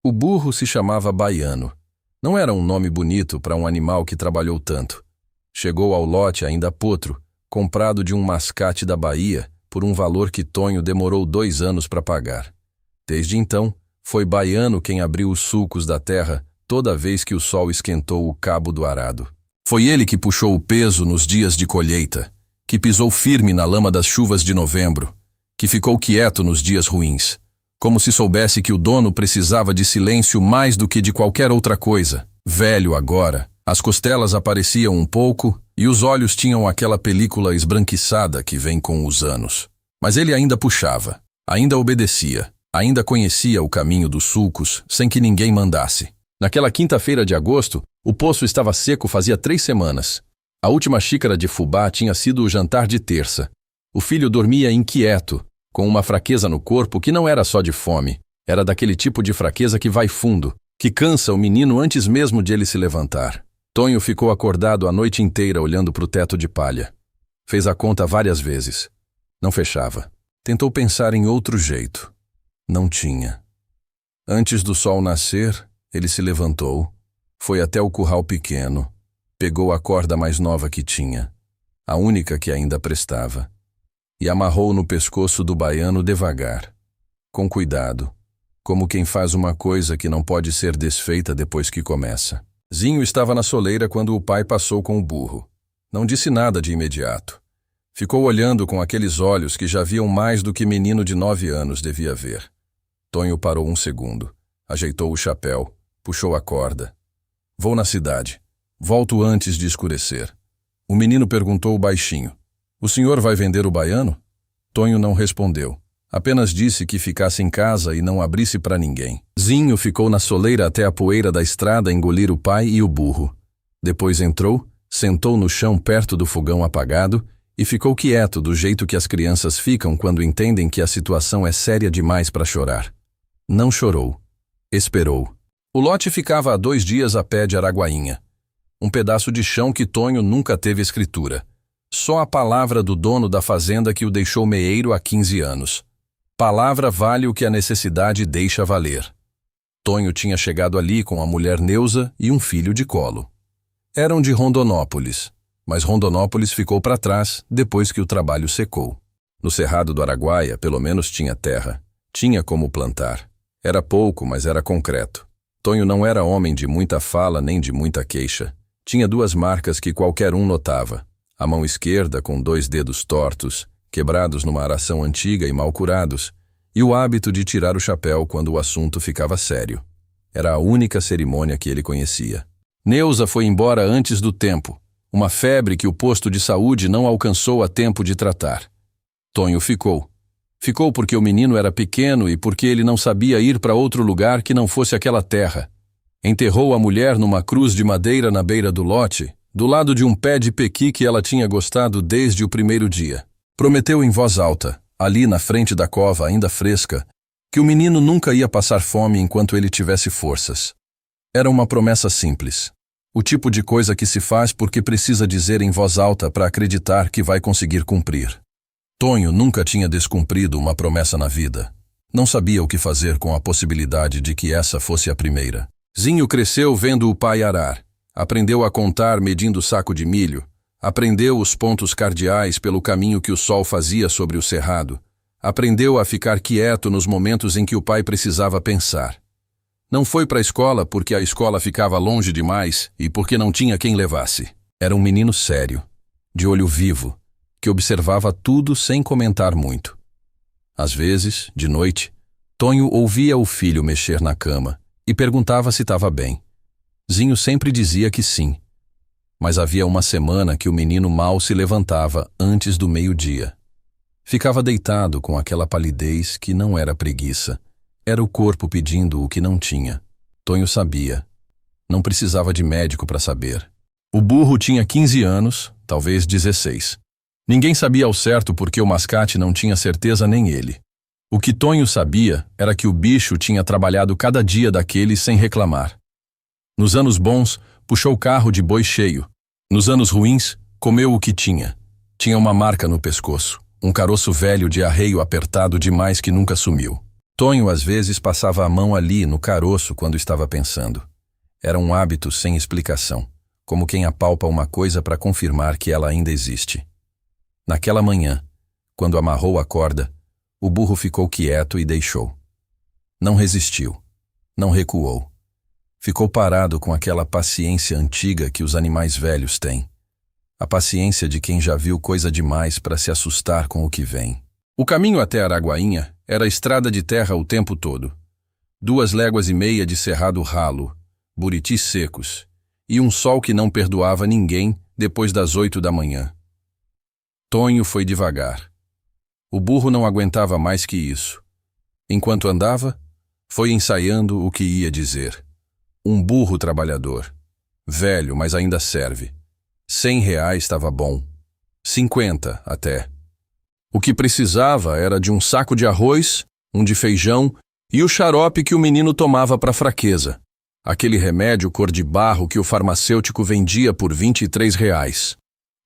O burro se chamava Baiano. Não era um nome bonito para um animal que trabalhou tanto. Chegou ao lote ainda potro, comprado de um mascate da Bahia, por um valor que Tonho demorou 2 anos para pagar. Desde então, foi Baiano quem abriu os sulcos da terra toda vez que o sol esquentou o cabo do arado. Foi ele que puxou o peso nos dias de colheita, que pisou firme na lama das chuvas de novembro, que ficou quieto nos dias ruins, como se soubesse que o dono precisava de silêncio mais do que de qualquer outra coisa. Velho agora, as costelas apareciam um pouco e os olhos tinham aquela película esbranquiçada que vem com os anos. Mas ele ainda puxava, ainda obedecia, ainda conhecia o caminho dos sulcos sem que ninguém mandasse. Naquela quinta-feira de agosto, o poço estava seco fazia 3 semanas. A última xícara de fubá tinha sido o jantar de terça. O filho dormia inquieto, com uma fraqueza no corpo que não era só de fome, era daquele tipo de fraqueza que vai fundo, que cansa o menino antes mesmo de ele se levantar. Tonho ficou acordado a noite inteira olhando para o teto de palha. Fez a conta várias vezes. Não fechava. Tentou pensar em outro jeito. Não tinha. Antes do sol nascer, ele se levantou, foi até o curral pequeno, pegou a corda mais nova que tinha, a única que ainda prestava, e amarrou no pescoço do baiano devagar, com cuidado, como quem faz uma coisa que não pode ser desfeita depois que começa. Zinho estava na soleira quando o pai passou com o burro. Não disse nada de imediato. Ficou olhando com aqueles olhos que já viam mais do que menino de 9 anos devia ver. Tonho parou um segundo, ajeitou o chapéu, puxou a corda. Vou na cidade. Volto antes de escurecer. O menino perguntou baixinho. O senhor vai vender o baiano? Tonho não respondeu. Apenas disse que ficasse em casa e não abrisse para ninguém. Zinho ficou na soleira até a poeira da estrada engolir o pai e o burro. Depois entrou, sentou no chão perto do fogão apagado e ficou quieto do jeito que as crianças ficam quando entendem que a situação é séria demais para chorar. Não chorou. Esperou. O lote ficava a 2 dias a pé de Araguainha. Um pedaço de chão que Tonho nunca teve escritura. Só a palavra do dono da fazenda que o deixou meeiro há 15 anos. Palavra vale o que a necessidade deixa valer. Tonho tinha chegado ali com a mulher Neuza e um filho de colo. Eram de Rondonópolis, mas Rondonópolis ficou para trás depois que o trabalho secou. No Cerrado do Araguaia, pelo menos tinha terra. Tinha como plantar. Era pouco, mas era concreto. Tonho não era homem de muita fala nem de muita queixa. Tinha 2 marcas que qualquer um notava. A mão esquerda com 2 dedos tortos, quebrados numa aração antiga e mal curados, e o hábito de tirar o chapéu quando o assunto ficava sério. Era a única cerimônia que ele conhecia. Neuza foi embora antes do tempo, uma febre que o posto de saúde não alcançou a tempo de tratar. Tonho ficou. Ficou porque o menino era pequeno e porque ele não sabia ir para outro lugar que não fosse aquela terra. Enterrou a mulher numa cruz de madeira na beira do lote, do lado de um pé de pequi que ela tinha gostado desde o primeiro dia. Prometeu em voz alta, ali na frente da cova ainda fresca, que o menino nunca ia passar fome enquanto ele tivesse forças. Era uma promessa simples. O tipo de coisa que se faz porque precisa dizer em voz alta para acreditar que vai conseguir cumprir. Tonho nunca tinha descumprido uma promessa na vida. Não sabia o que fazer com a possibilidade de que essa fosse a primeira. Zinho cresceu vendo o pai arar. Aprendeu a contar medindo o saco de milho. Aprendeu os pontos cardeais pelo caminho que o sol fazia sobre o cerrado. Aprendeu a ficar quieto nos momentos em que o pai precisava pensar. Não foi para a escola porque a escola ficava longe demais e porque não tinha quem levasse. Era um menino sério, de olho vivo, que observava tudo sem comentar muito. Às vezes, de noite, Tonho ouvia o filho mexer na cama e perguntava se estava bem. Zinho sempre dizia que sim. Mas havia uma semana que o menino mal se levantava antes do meio-dia. Ficava deitado com aquela palidez que não era preguiça. Era o corpo pedindo o que não tinha. Tonho sabia. Não precisava de médico para saber. O burro tinha 15 anos, talvez 16. Ninguém sabia ao certo porque o mascate não tinha certeza nem ele. O que Tonho sabia era que o bicho tinha trabalhado cada dia daquele sem reclamar. Nos anos bons, puxou o carro de boi cheio. Nos anos ruins, comeu o que tinha. Tinha uma marca no pescoço, um caroço velho de arreio apertado demais que nunca sumiu. Tonho às vezes passava a mão ali no caroço quando estava pensando. Era um hábito sem explicação, como quem apalpa uma coisa para confirmar que ela ainda existe. Naquela manhã, quando amarrou a corda, o burro ficou quieto e deixou. Não resistiu, não recuou. Ficou parado com aquela paciência antiga que os animais velhos têm. A paciência de quem já viu coisa demais para se assustar com o que vem. O caminho até Araguainha era estrada de terra o tempo todo. 2,5 léguas de cerrado ralo, buritis secos, e um sol que não perdoava ninguém depois das 8 da manhã. Tonho foi devagar. O burro não aguentava mais que isso. Enquanto andava, foi ensaiando o que ia dizer. Um burro trabalhador. Velho, mas ainda serve. R$100 estava bom. 50 até. O que precisava era de um saco de arroz, um de feijão e o xarope que o menino tomava para fraqueza. Aquele remédio cor de barro que o farmacêutico vendia por R$23.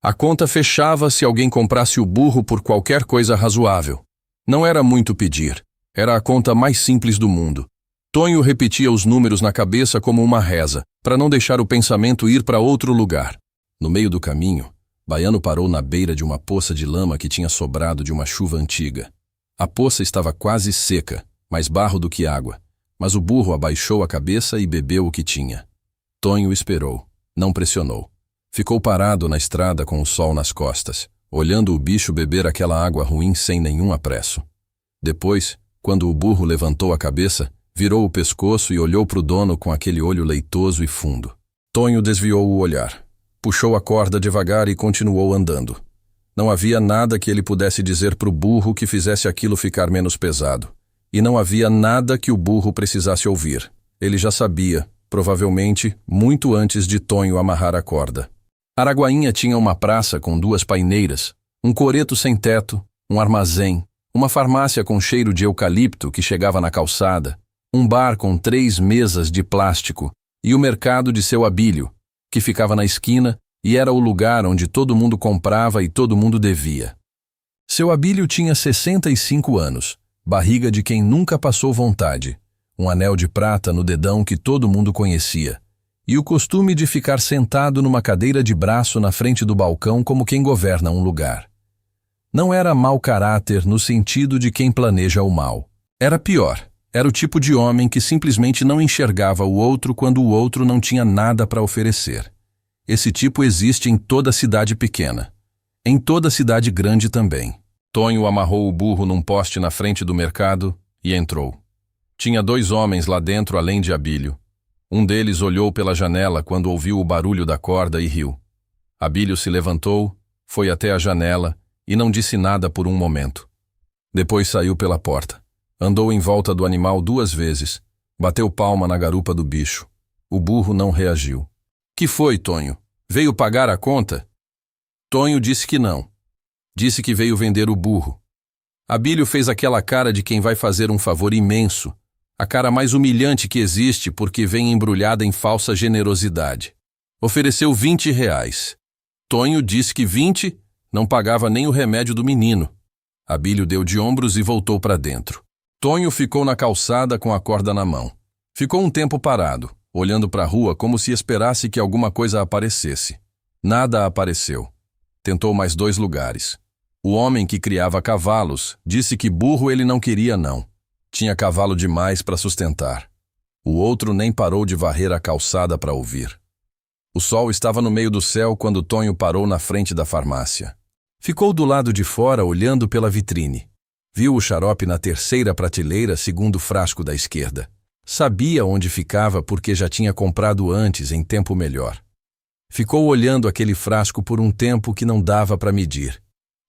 A conta fechava se alguém comprasse o burro por qualquer coisa razoável. Não era muito pedir. Era a conta mais simples do mundo. Tonho repetia os números na cabeça como uma reza, para não deixar o pensamento ir para outro lugar. No meio do caminho, Baiano parou na beira de uma poça de lama que tinha sobrado de uma chuva antiga. A poça estava quase seca, mais barro do que água, mas o burro abaixou a cabeça e bebeu o que tinha. Tonho esperou, não pressionou. Ficou parado na estrada com o sol nas costas, olhando o bicho beber aquela água ruim sem nenhum apresso. Depois, quando o burro levantou a cabeça, virou o pescoço e olhou para o dono com aquele olho leitoso e fundo. Tonho desviou o olhar. Puxou a corda devagar e continuou andando. Não havia nada que ele pudesse dizer para o burro que fizesse aquilo ficar menos pesado. E não havia nada que o burro precisasse ouvir. Ele já sabia, provavelmente, muito antes de Tonho amarrar a corda. Araguainha tinha uma praça com 2 paineiras, um coreto sem teto, um armazém, uma farmácia com cheiro de eucalipto que chegava na calçada, um bar com 3 mesas de plástico e o mercado de seu Abílio, que ficava na esquina e era o lugar onde todo mundo comprava e todo mundo devia. Seu Abílio tinha 65 anos, barriga de quem nunca passou vontade, um anel de prata no dedão que todo mundo conhecia, e o costume de ficar sentado numa cadeira de braço na frente do balcão como quem governa um lugar. Não era mau caráter no sentido de quem planeja o mal. Era pior. Era o tipo de homem que simplesmente não enxergava o outro quando o outro não tinha nada para oferecer. Esse tipo existe em toda cidade pequena. Em toda cidade grande também. Tonho amarrou o burro num poste na frente do mercado e entrou. Tinha 2 homens lá dentro além de Abílio. Um deles olhou pela janela quando ouviu o barulho da corda e riu. Abílio se levantou, foi até a janela e não disse nada por um momento. Depois saiu pela porta. Andou em volta do animal 2 vezes. Bateu palma na garupa do bicho. O burro não reagiu. Que foi, Tonho? Veio pagar a conta? Tonho disse que não. Disse que veio vender o burro. Abílio fez aquela cara de quem vai fazer um favor imenso. A cara mais humilhante que existe porque vem embrulhada em falsa generosidade. Ofereceu R$20. Tonho disse que 20 não pagava nem o remédio do menino. Abílio deu de ombros e voltou para dentro. Tonho ficou na calçada com a corda na mão. Ficou um tempo parado, olhando para a rua como se esperasse que alguma coisa aparecesse. Nada apareceu. Tentou mais 2 lugares. O homem que criava cavalos disse que burro ele não queria não. Tinha cavalo demais para sustentar. O outro nem parou de varrer a calçada para ouvir. O sol estava no meio do céu quando Tonho parou na frente da farmácia. Ficou do lado de fora olhando pela vitrine. Viu o xarope na 3ª prateleira, segundo frasco da esquerda. Sabia onde ficava porque já tinha comprado antes, em tempo melhor. Ficou olhando aquele frasco por um tempo que não dava para medir.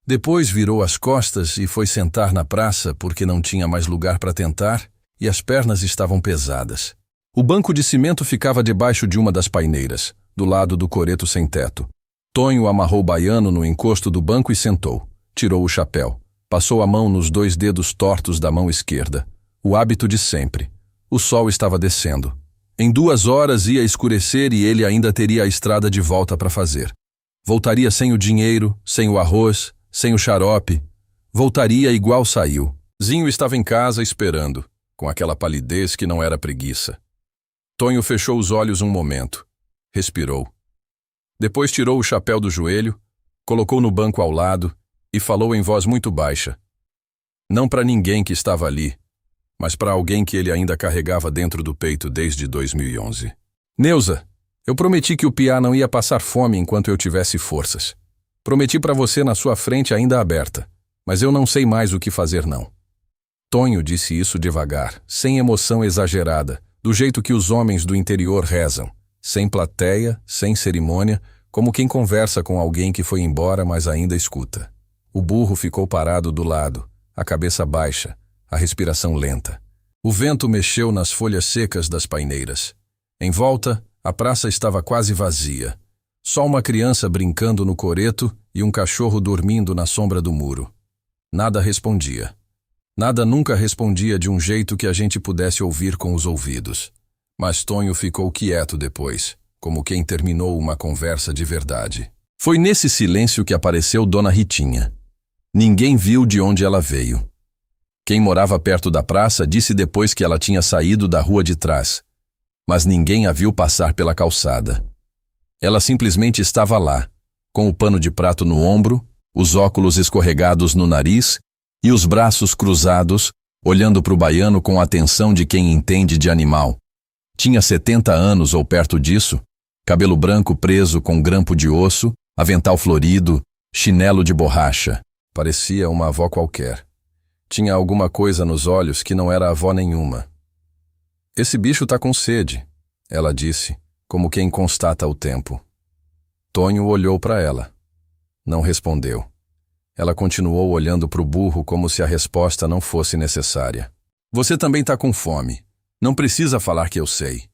Depois virou as costas e foi sentar na praça porque não tinha mais lugar para tentar e as pernas estavam pesadas. O banco de cimento ficava debaixo de uma das paineiras, do lado do coreto sem teto. Tonho amarrou Baiano no encosto do banco e sentou. Tirou o chapéu. Passou a mão nos 2 dedos tortos da mão esquerda. O hábito de sempre. O sol estava descendo. Em 2 horas ia escurecer e ele ainda teria a estrada de volta para fazer. Voltaria sem o dinheiro, sem o arroz, sem o xarope. Voltaria igual saiu. Zinho estava em casa esperando. com aquela palidez que não era preguiça. Tonho fechou os olhos um momento. Respirou. Depois tirou o chapéu do joelho, colocou no banco ao lado e falou em voz muito baixa. Não para ninguém que estava ali, mas para alguém que ele ainda carregava dentro do peito desde 2011. Neuza, eu prometi que o Piá não ia passar fome enquanto eu tivesse forças. Prometi para você na sua frente ainda aberta, mas eu não sei mais o que fazer não. Tonho disse isso devagar, sem emoção exagerada, do jeito que os homens do interior rezam, sem plateia, sem cerimônia, como quem conversa com alguém que foi embora, mas ainda escuta. O burro ficou parado do lado, a cabeça baixa, a respiração lenta. O vento mexeu nas folhas secas das paineiras. Em volta, a praça estava quase vazia. Só uma criança brincando no coreto e um cachorro dormindo na sombra do muro. Nada respondia. Nada nunca respondia de um jeito que a gente pudesse ouvir com os ouvidos. Mas Tonho ficou quieto depois, como quem terminou uma conversa de verdade. Foi nesse silêncio que apareceu Dona Ritinha. Ninguém viu de onde ela veio. Quem morava perto da praça disse depois que ela tinha saído da rua de trás, mas ninguém a viu passar pela calçada. Ela simplesmente estava lá, com o pano de prato no ombro, os óculos escorregados no nariz e os braços cruzados, olhando para o baiano com a atenção de quem entende de animal. Tinha 70 anos ou perto disso, cabelo branco preso com grampo de osso, avental florido, chinelo de borracha. Parecia uma avó qualquer. Tinha alguma coisa nos olhos que não era avó nenhuma. Esse bicho tá com sede, ela disse, como quem constata o tempo. Tonho olhou para ela. Não respondeu. Ela continuou olhando para o burro como se a resposta não fosse necessária. Você também tá com fome. Não precisa falar que eu sei.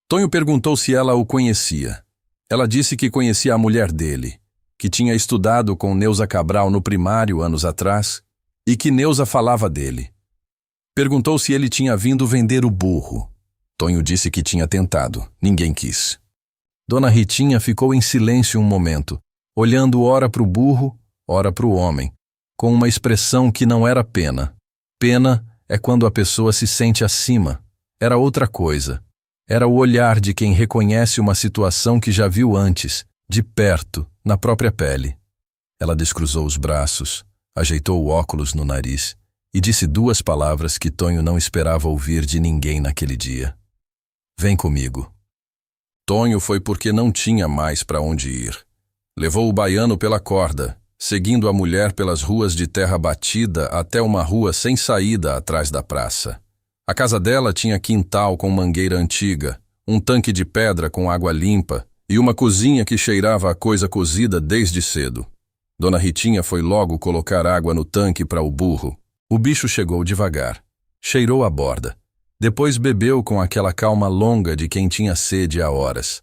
Tonho perguntou se ela o conhecia. Ela disse que conhecia a mulher dele, que tinha estudado com Neuza Cabral no primário anos atrás e que Neuza falava dele. Perguntou se ele tinha vindo vender o burro. Tonho disse que tinha tentado. Ninguém quis. Dona Ritinha ficou em silêncio um momento, olhando ora para o burro, ora para o homem, com uma expressão que não era pena. Pena é quando a pessoa se sente acima. Era outra coisa. Era o olhar de quem reconhece uma situação que já viu antes, de perto, na própria pele. Ela descruzou os braços, ajeitou o óculos no nariz e disse duas palavras que Tonho não esperava ouvir de ninguém naquele dia. Vem comigo. Tonho foi porque não tinha mais para onde ir. Levou o baiano pela corda, seguindo a mulher pelas ruas de terra batida até uma rua sem saída atrás da praça. A casa dela tinha quintal com mangueira antiga, um tanque de pedra com água limpa e uma cozinha que cheirava a coisa cozida desde cedo. Dona Ritinha foi logo colocar água no tanque para o burro. O bicho chegou devagar, cheirou a borda. Depois bebeu com aquela calma longa de quem tinha sede há horas.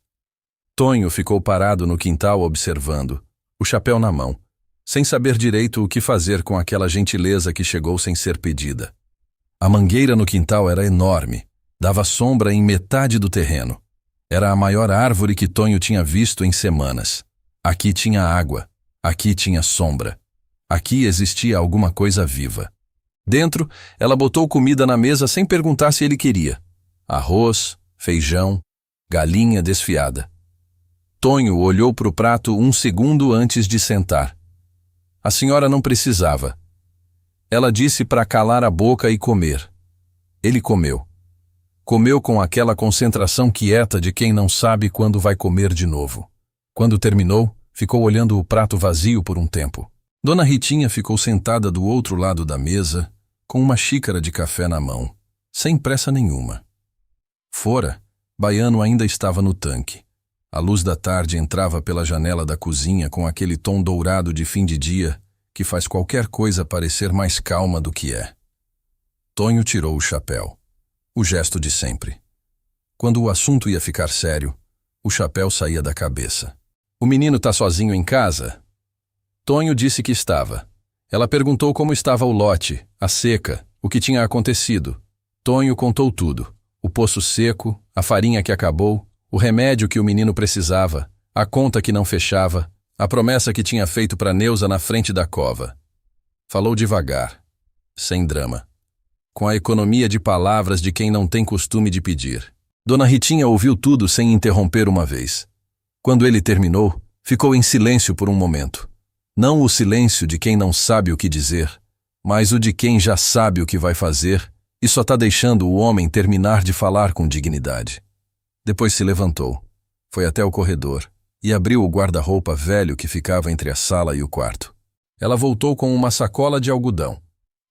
Tonho ficou parado no quintal observando, o chapéu na mão, sem saber direito o que fazer com aquela gentileza que chegou sem ser pedida. A mangueira no quintal era enorme, dava sombra em metade do terreno. Era a maior árvore que Tonho tinha visto em semanas. Aqui tinha água, aqui tinha sombra. Aqui existia alguma coisa viva. Dentro, ela botou comida na mesa sem perguntar se ele queria. Arroz, feijão, galinha desfiada. Tonho olhou para o prato um segundo antes de sentar. A senhora não precisava. Ela disse para calar a boca e comer. Ele comeu. Comeu com aquela concentração quieta de quem não sabe quando vai comer de novo. Quando terminou, ficou olhando o prato vazio por um tempo. Dona Ritinha ficou sentada do outro lado da mesa, com uma xícara de café na mão, sem pressa nenhuma. Fora, Baiano ainda estava no tanque. A luz da tarde entrava pela janela da cozinha com aquele tom dourado de fim de dia que faz qualquer coisa parecer mais calma do que é. Tonho tirou o chapéu. O gesto de sempre. Quando o assunto ia ficar sério, o chapéu saía da cabeça. O menino tá sozinho em casa? Tonho disse que estava. Ela perguntou como estava o lote, a seca, o que tinha acontecido. Tonho contou tudo. O poço seco, a farinha que acabou, o remédio que o menino precisava, a conta que não fechava, a promessa que tinha feito para Neuza na frente da cova. Falou devagar, sem drama. com a economia de palavras de quem não tem costume de pedir. Dona Ritinha ouviu tudo sem interromper uma vez. Quando ele terminou, ficou em silêncio por um momento. Não o silêncio de quem não sabe o que dizer, mas o de quem já sabe o que vai fazer e só está deixando o homem terminar de falar com dignidade. Depois se levantou, foi até o corredor e abriu o guarda-roupa velho que ficava entre a sala e o quarto. Ela voltou com uma sacola de algodão.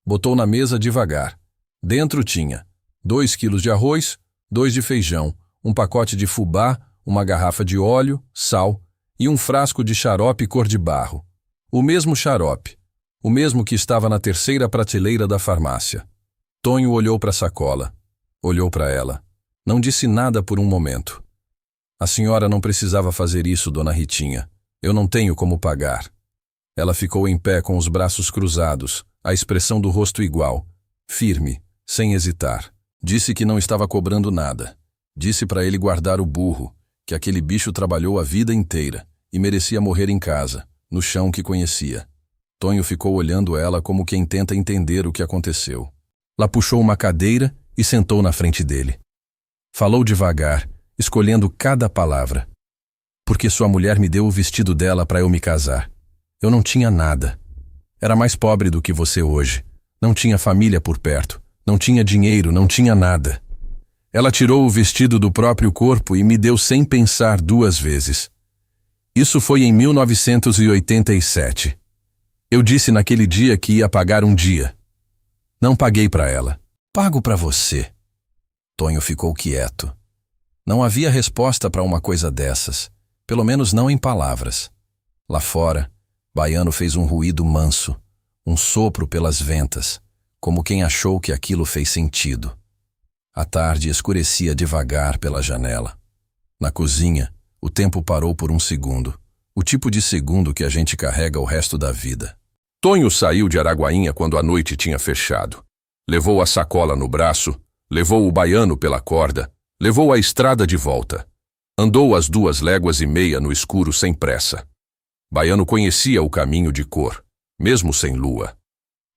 Botou na mesa devagar. Dentro tinha 2 quilos de arroz, 2 de feijão, um pacote de fubá, uma garrafa de óleo, sal e um frasco de xarope cor de barro. O mesmo xarope, o mesmo que estava na terceira prateleira da farmácia. Tonho olhou para a sacola, olhou para ela. Não disse nada por um momento. A senhora não precisava fazer isso, dona Ritinha. Eu não tenho como pagar. Ela ficou em pé com os braços cruzados, a expressão do rosto igual, firme, sem hesitar. Disse que não estava cobrando nada. Disse para ele guardar o burro, que aquele bicho trabalhou a vida inteira e merecia morrer em casa, no chão que conhecia. Tonho ficou olhando ela como quem tenta entender o que aconteceu. Lá puxou uma cadeira e sentou na frente dele. Falou devagar, escolhendo cada palavra. Porque sua mulher me deu o vestido dela para eu me casar. Eu não tinha nada. Era mais pobre do que você hoje. Não tinha família por perto. Não tinha dinheiro, não tinha nada. Ela tirou o vestido do próprio corpo e me deu sem pensar 2 vezes. Isso foi em 1987. Eu disse naquele dia que ia pagar um dia. Não paguei para ela. Pago para você. Tonho ficou quieto. Não havia resposta para uma coisa dessas, pelo menos não em palavras. Lá fora, Baiano fez um ruído manso, um sopro pelas ventas, como quem achou que aquilo fez sentido. A tarde escurecia devagar pela janela. Na cozinha, o tempo parou por um segundo, o tipo de segundo que a gente carrega o resto da vida. Tonho saiu de Araguainha quando a noite tinha fechado. Levou a sacola no braço, levou o Baiano pela corda, levou a estrada de volta. Andou as 2,5 léguas no escuro sem pressa. Baiano conhecia o caminho de cor, mesmo sem lua.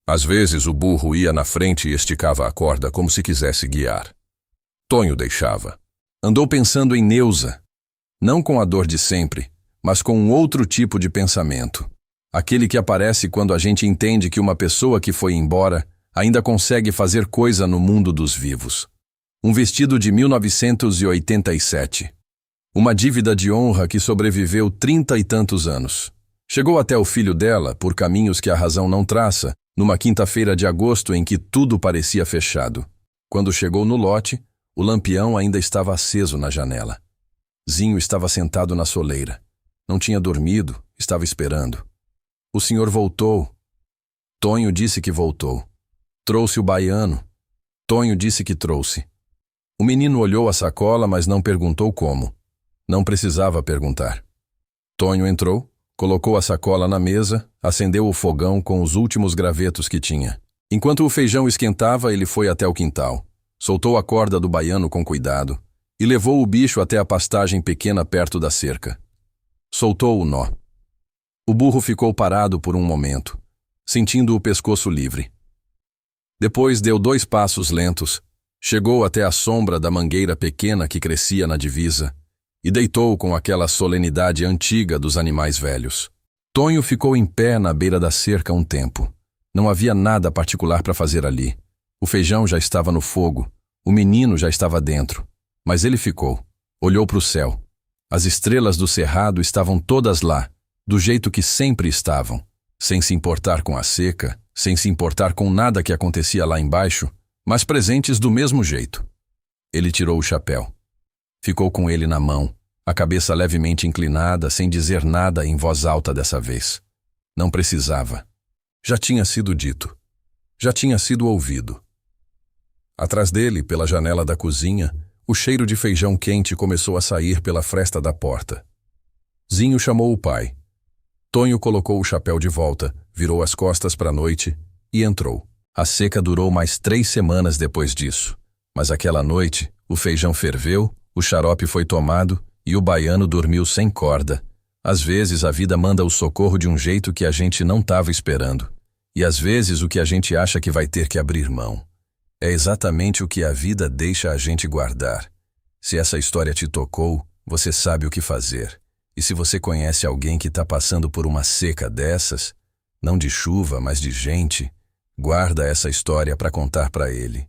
Às vezes o burro ia na frente e esticava a corda como se quisesse guiar. Tonho deixava. Andou pensando em Neuza, não com a dor de sempre, mas com um outro tipo de pensamento. Aquele que aparece quando a gente entende que uma pessoa que foi embora ainda consegue fazer coisa no mundo dos vivos. Um vestido de 1987. Uma dívida de honra que sobreviveu 30 e tantos anos. Chegou até o filho dela, por caminhos que a razão não traça, numa quinta-feira de agosto em que tudo parecia fechado. Quando chegou no lote, o lampião ainda estava aceso na janela. Zinho estava sentado na soleira. Não tinha dormido, estava esperando. O senhor voltou. Tonho disse que voltou. Trouxe o Baiano. Tonho disse que trouxe. O menino olhou a sacola, mas não perguntou como. Não precisava perguntar. Tonho entrou, colocou a sacola na mesa, acendeu o fogão com os últimos gravetos que tinha. Enquanto o feijão esquentava, ele foi até o quintal, soltou a corda do Baiano com cuidado e levou o bicho até a pastagem pequena perto da cerca. Soltou o nó. O burro ficou parado por um momento, sentindo o pescoço livre. Depois deu 2 passos lentos, chegou até a sombra da mangueira pequena que crescia na divisa e deitou com aquela solenidade antiga dos animais velhos. Tonho ficou em pé na beira da cerca um tempo. Não havia nada particular para fazer ali. O feijão já estava no fogo, o menino já estava dentro, mas ele ficou, olhou para o céu. As estrelas do cerrado estavam todas lá, do jeito que sempre estavam, sem se importar com a seca, sem se importar com nada que acontecia lá embaixo, mas presentes do mesmo jeito. Ele tirou o chapéu. Ficou com ele na mão, a cabeça levemente inclinada, sem dizer nada em voz alta dessa vez. Não precisava. Já tinha sido dito. Já tinha sido ouvido. Atrás dele, pela janela da cozinha, o cheiro de feijão quente começou a sair pela fresta da porta. Zinho chamou o pai. Tonho colocou o chapéu de volta, virou as costas para a noite e entrou. A seca durou mais 3 semanas depois disso. Mas aquela noite, o feijão ferveu, o xarope foi tomado e o Baiano dormiu sem corda. Às vezes a vida manda o socorro de um jeito que a gente não estava esperando. E às vezes o que a gente acha que vai ter que abrir mão. É exatamente o que a vida deixa a gente guardar. Se essa história te tocou, você sabe o que fazer. E se você conhece alguém que está passando por uma seca dessas, não de chuva, mas de gente, guarda essa história para contar para ele.